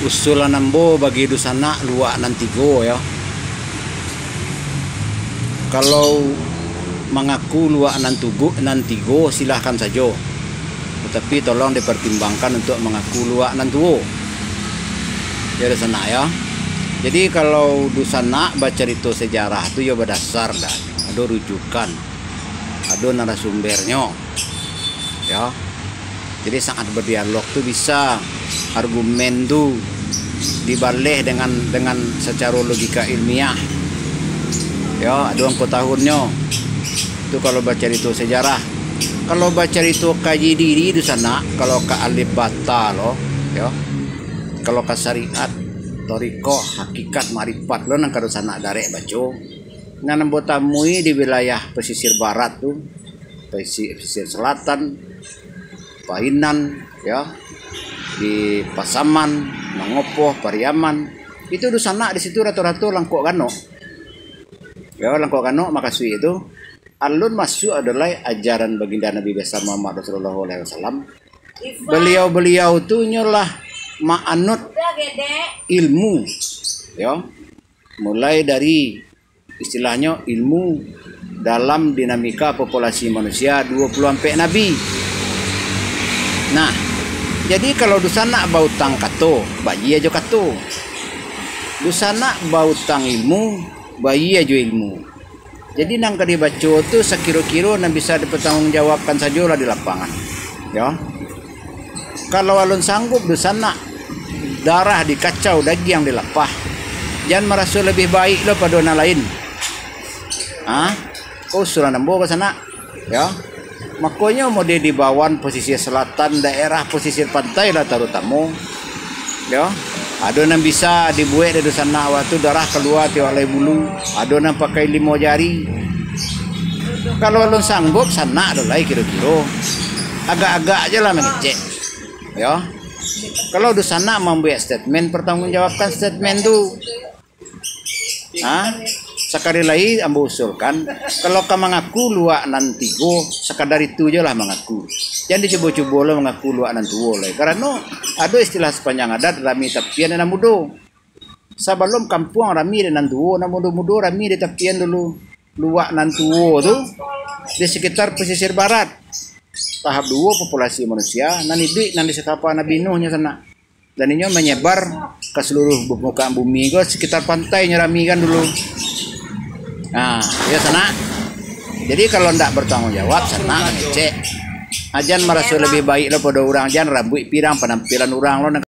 usulan nambo bagi dusana luak nantigo ya. Kalau mengaku luak nantigo silahkan saja, tetapi tolong dipertimbangkan untuk mengaku luak nantuo ya dusana ya. Jadi kalau dusana baca itu sejarah itu ya berdasar dah, ada rujukan, ada narasumbernya ya. Jadi sangat berdialog tuh bisa argumen tuh dibalik dengan secara logika ilmiah ya. Ada angka tahunnya itu kalau baca itu sejarah. Kalau baca itu kaji diri di sana, kalau ke alif bata loh ya, kalau ke syariat toriko hakikat marifat lo nang karo sana darek baca ngan botamui di wilayah pesisir barat tuh, pesisir selatan, Pahinan ya, di Pasaman, Mangopoh, Pariaman, itu di sana di situ rata-rata langkok gano ya, langkok gano makasih itu alun masuk adalah ajaran baginda Nabi besar Muhammad Rasulullah SAW. Beliau tuh nyolah ma'anut ilmu ya, mulai dari istilahnya ilmu dalam dinamika populasi manusia 20 sampai nabi. Nah, jadi kalau dusana bautang kato, bayi aja kato. Dusana bautang ilmu, bayi aja ilmu. Jadi nang kadi baca tu sekira-kira nang bisa dipertanggungjawabkan sajalah di lapangan. Ya. Kalau alun sanggup dusana darah dikacau, daging dilapah, jangan merasa lebih baik lo pada orang lain. Kau suruh nambo ke sana, ya. Makanya mau di bawah posisi selatan daerah pesisir pantai lah terutama, ya. Ada yang bisa dibuat dari sana waktu darah keluar ti oleh bulu, ada yang pakai 5 jari. Kalau alun sanggup sana adalah kira-kira agak-agak aja lah mengecek, ya. Kalau di sana membuat statement, pertanggungjawabkan statement tu. Sekali lagi ambo usulkan, kalau kamu mengaku luak nantigo, sekadar itu aja lah mengaku. Jangan dicoba-coba lo mengaku luak nantuo lah. Karena ada istilah sepanjang adat rami tapian dan mudo. Sebelum kampung rami dan nantuo, mudo rami di tapian dulu. Luak nantuo tu di sekitar pesisir barat. Tahap 2 populasi manusia, nanti sekapa Nabi Nuhnya sana. Dan ini menyebar ke seluruh muka bumi ke sekitar pantai nyeramikan dulu. Nah, ya sana. Jadi kalau ndak bertanggung jawab sana ngecek. Ajan merasa lebih baik lo pada orang, jangan rambut pirang penampilan orang lo.